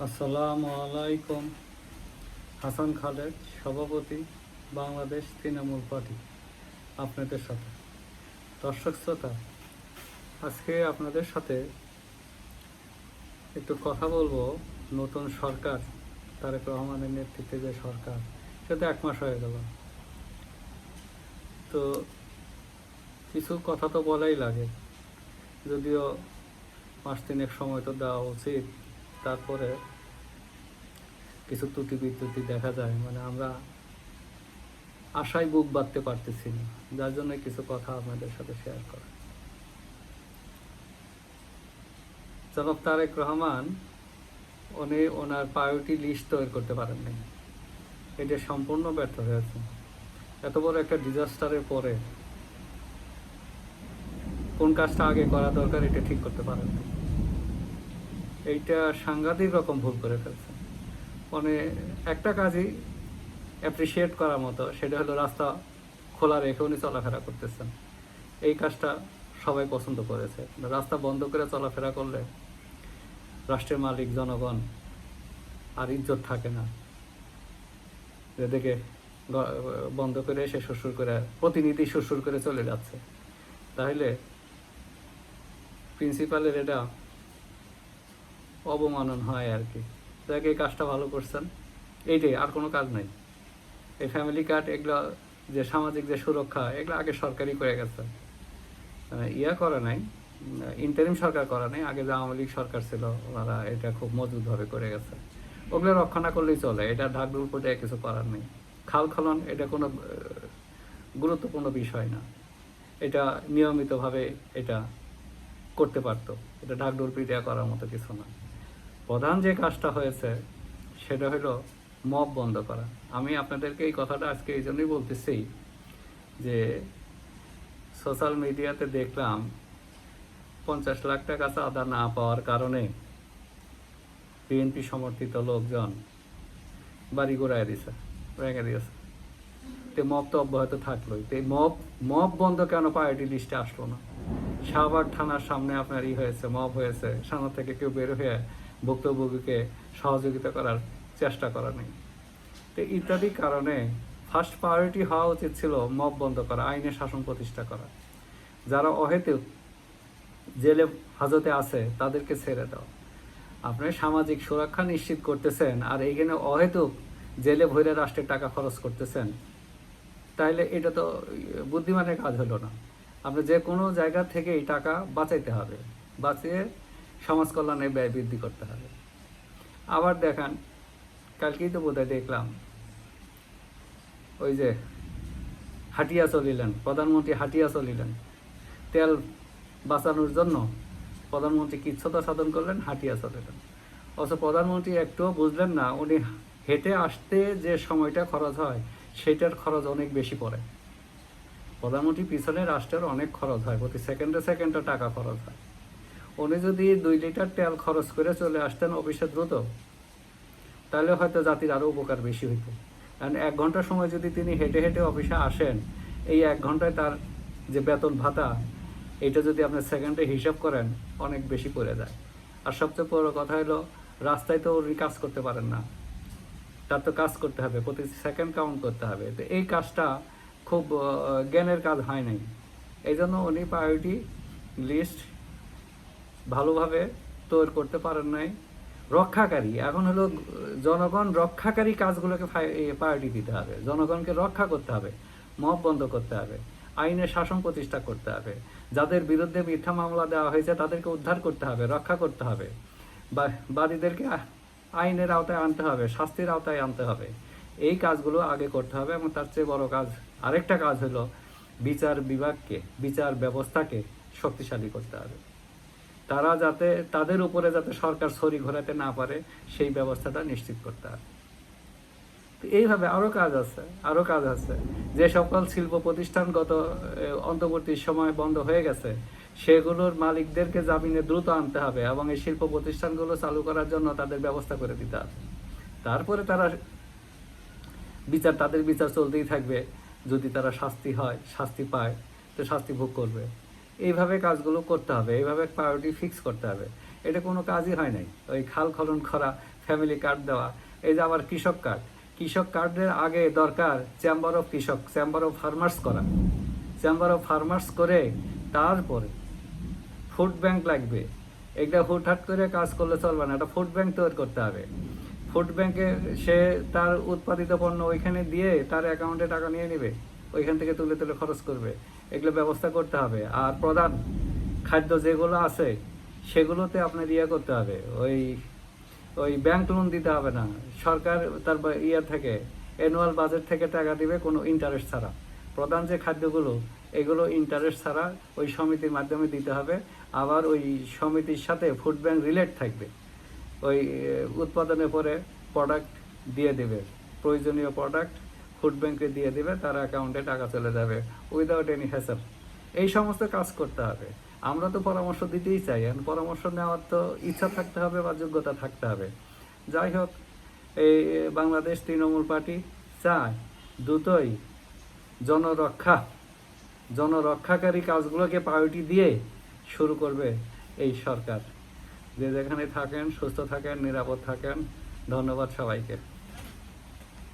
আসসালামু আলাইকুম। হাসান খালেদ, সভাপতি, বাংলাদেশ তৃণমূল পার্টি, আপনাদের সাথে। দর্শক শ্রোতা, আজকে আপনাদের সাথে একটু কথা বলবো। নতুন সরকার, তারেক রহমানের নেতৃত্বে যে সরকার, সেটা 1 মাস হয়ে গেল। তো কিছু কথা তো বলাই লাগে, যদিও 5 দিনের সময় তো দেওয়া উচিত। তারপরে কিছু ত্রুটি বিচ্যুতি দেখা যায়, মানে আমরা আশায় বুক বাঁধতে পারতেছি না, যার জন্য কিছু কথা আপনাদের সাথে শেয়ার করা। জনাব তারেক রহমান উনি ওনার প্রায়োরিটি লিস্ট তৈরি করতে পারেন নাই, এটা সম্পূর্ণ ব্যর্থ হয়েছে। এত বড় একটা ডিজাস্টারের পরে কোন কাজটা আগে করা দরকার এটা ঠিক করতে পারেন না। এইটা সাংঘাতিক রকম ভুল করে ফেলছে। মানে একটা কাজই অ্যাপ্রিসিয়েট করার মতো, সেটা হলো রাস্তা খোলা রেখে উনি চলাফেরা করতেছেন। এই কাজটা সবাই পছন্দ করেছে। রাস্তা বন্ধ করে চলাফেরা করলে রাষ্ট্রের মালিক জনগণ আর ইজ্জত থাকে না। এদিকে বন্ধ করে এসে শ্বশুর করে প্রতিনিধি শ্বশুর করে চলে যাচ্ছে, তাহলে প্রিন্সিপালের এটা অবমানন হয় আর কি। যাকে এই কাজটা ভালো করছেন, এইটাই, আর কোনো কাজ নাই। এই ফ্যামিলি কার্ড এগুলো, যে সামাজিক যে সুরক্ষা, এগুলো আগে সরকারই করে গেছে, ইয়া করা নাই, ইন্টারিম সরকার করা নাই। আগে যে আওয়ামী লীগ সরকার ছিল, ওনারা এটা খুব মজবুতভাবে করে গেছে। ওগুলো রক্ষা না করলেই চলে, এটা ঢাকঢোল পর্যায়ে কিছু করার নেই। খাল খনন এটা কোনো গুরুত্বপূর্ণ বিষয় না, এটা নিয়মিতভাবে এটা করতে পারতো। এটা ঢাকঢোল পিটিয়ে করার মতো কিছু না। প্রধান যে কাজটা হয়েছে সেটা হলো মব বন্ধ করা। আমি আপনাদেরকে এই কথাটা আজকে এই জন্যই বলতেছি যে সোশ্যাল মিডিয়াতে দেখলাম 50 লাখ টাকা চাঁদা না পাওয়ার কারণে বিএনপি সমর্থিত লোকজন বাড়ি ঘোরায় দিছে, ভেঙে দিয়েছে। তো মব তো অব্যাহত থাকলোই। তো এই মব বন্ধ কেন প্রায়োরিটি লিস্টে আসলো না? শাহবাগ থানার সামনে আপনার হয়েছে, মব হয়েছে, সামনে থেকে কেউ বের হয়ে ভুক্তভোগীকে সহযোগিতা করার চেষ্টা করা নেই। তো ইত্যাদি কারণে ফার্স্ট প্রায়োরিটি হওয়া উচিত ছিল মব বন্ধ করা, আইনের শাসন প্রতিষ্ঠা করা। যারা অহেতুক জেলে হাজতে আছে তাদেরকে ছেড়ে দাও। আপনি সামাজিক সুরক্ষা নিশ্চিত করতেছেন, আর এইখানে অহেতুক জেলে ভরে রাষ্ট্রের টাকা খরচ করতেছেন, তাইলে এটা তো বুদ্ধিমানের কাজ হলো না। আপনি যে কোনো জায়গা থেকে এই টাকা বাঁচাইতে হবে, বাঁচিয়ে সমাজ কল্যাণে ব্যয় বৃদ্ধি করতে হবে। আবার দেখান, কালকেই তো বোধহয় দেখলাম, ওই যে হাটিয়া চলিলেন, প্রধানমন্ত্রী হাটিয়া চলিলেন, তেল বাঁচানোর জন্য প্রধানমন্ত্রী কিচ্ছুতা সাধন করলেন, হাটিয়া চলিলেন। অথচ প্রধানমন্ত্রী একটুও বুঝলেন না, উনি হেঁটে আসতে যে সময়টা খরচ হয় সেটার খরচ অনেক বেশি পড়ে। প্রধানমন্ত্রী পিছনে রাষ্ট্রের অনেক খরচ হয়, প্রতি সেকেন্ডে সেকেন্ডে টাকা খরচ হয়। উনি যদি 2 লিটার তেল খরচ করে চলে আসতেন অফিসে দ্রুত, তাহলে হয়তো জাতির আরও উপকার বেশি হইত। কারণ 1 ঘন্টার সময় যদি তিনি হেঁটে হেঁটে অফিসে আসেন, এই 1 ঘন্টায় তার যে বেতন ভাতা, এটা যদি আপনি সেকেন্ডে হিসাব করেন অনেক বেশি পড়ে যায়। আর সবচেয়ে বড় কথা হলো, রাস্তায় তো উনি কাজ করতে পারেন না, তার তো কাজ করতে হবে, প্রতি সেকেন্ড কাউন্ট করতে হবে। তো এই কাজটা খুব জ্ঞানের কাজ হয় নাই। এই জন্য উনি প্রায়োরিটি লিস্ট ভালোভাবে তৈরি করতে পারেন নাই। রক্ষাকারী, এখন হলো জনগণ রক্ষাকারী কাজগুলোকে প্রায়োরিটি দিতে হবে। জনগণকে রক্ষা করতে হবে, মব বন্ধ করতে হবে, আইনের শাসন প্রতিষ্ঠা করতে হবে, যাদের বিরুদ্ধে মিথ্যা মামলা দেওয়া হয়েছে তাদেরকে উদ্ধার করতে হবে, রক্ষা করতে হবে, বাদীদেরকে আইনের আওতায় আনতে হবে, শাস্তির আওতায় আনতে হবে। এই কাজগুলো আগে করতে হবে। এবং তার চেয়ে বড় কাজ, আরেকটা কাজ হলো বিচার বিভাগকে, বিচার ব্যবস্থাকে শক্তিশালী করতে হবে। তারা যাতে, তাদের উপরে যাতে সরকার ছড়ি ঘোরাতে না পারে, সেই ব্যবস্থাটা নিশ্চিত করতে হবে। তো এইভাবে আরও কাজ আছে, আরও কাজ আছে। যে সকল শিল্প প্রতিষ্ঠান গত অন্তর্বর্তী সময় বন্ধ হয়ে গেছে, সেগুলোর মালিকদেরকে জামিনে দ্রুত আনতে হবে এবং এই শিল্প প্রতিষ্ঠানগুলো চালু করার জন্য তাদের ব্যবস্থা করে দিতে হবে। তারপরে তারা তাদের বিচার চলতেই থাকবে। যদি তারা শাস্তি পায়, তো শাস্তি ভোগ করবে। এইভাবে কাজগুলো করতে হবে, এইভাবে প্রায়োরিটি ফিক্স করতে হবে। এটা কোনো কাজই হয় নাই। ওই খাল খনন করা, ফ্যামিলি কার্ড দেওয়া, এই যে আবার কৃষক কার্ড, কৃষক কার্ডের আগে দরকার চেম্বার অফ কৃষক, চেম্বার অফ ফার্মার্স করা, চেম্বার অফ ফার্মার্স করে তারপরে ফুড ব্যাংক লাগবে। এটা হুটহাট করে কাজ করলে চলবে না, একটা ফুড ব্যাংক তৈরি করতে হবে। ফুড ব্যাংকে সে তার উৎপাদিত পণ্য ওইখানে দিয়ে তার অ্যাকাউন্টে টাকা নিয়ে নেবে, ওইখান থেকে তুলে তুলে খরচ করবে, এগুলো ব্যবস্থা করতে হবে। আর প্রধান খাদ্য যেগুলো আছে সেগুলোতে আপনার ইয়ে করতে হবে, ওই ওই ব্যাংক লোন দিতে হবে না, সরকার তার ইয়ে থেকে অ্যানুয়াল বাজেট থেকে টাকা দিবে কোনো ইন্টারেস্ট ছাড়া। প্রধান যে খাদ্যগুলো এগুলো ইন্টারেস্ট ছাড়া ওই সমিতির মাধ্যমে দিতে হবে। আবার ওই সমিতির সাথে ফুড ব্যাংক রিলেট থাকবে, ওই উৎপাদনের পরে প্রোডাক্ট দিয়ে দেবে, প্রয়োজনীয় প্রোডাক্ট ফুড ব্যাংকে দিয়ে দেবে, তার অ্যাকাউন্টে টাকা চলে যাবে উইদাউট এনি হ্যাসেল। এই সমস্ত কাজ করতে হবে। আমরা তো পরামর্শ দিতেই চাই, এখন পরামর্শ নেওয়ার তো ইচ্ছা থাকতে হবে বা যোগ্যতা থাকতে হবে। যাই হোক, এই বাংলাদেশ তৃণমূল পার্টি চায় দ্রুতই জনরক্ষাকারী কাজগুলোকে প্রায়োরিটি দিয়ে শুরু করবে এই সরকার। যে যেখানে থাকেন সুস্থ থাকেন, নিরাপদ থাকেন। ধন্যবাদ সবাইকে।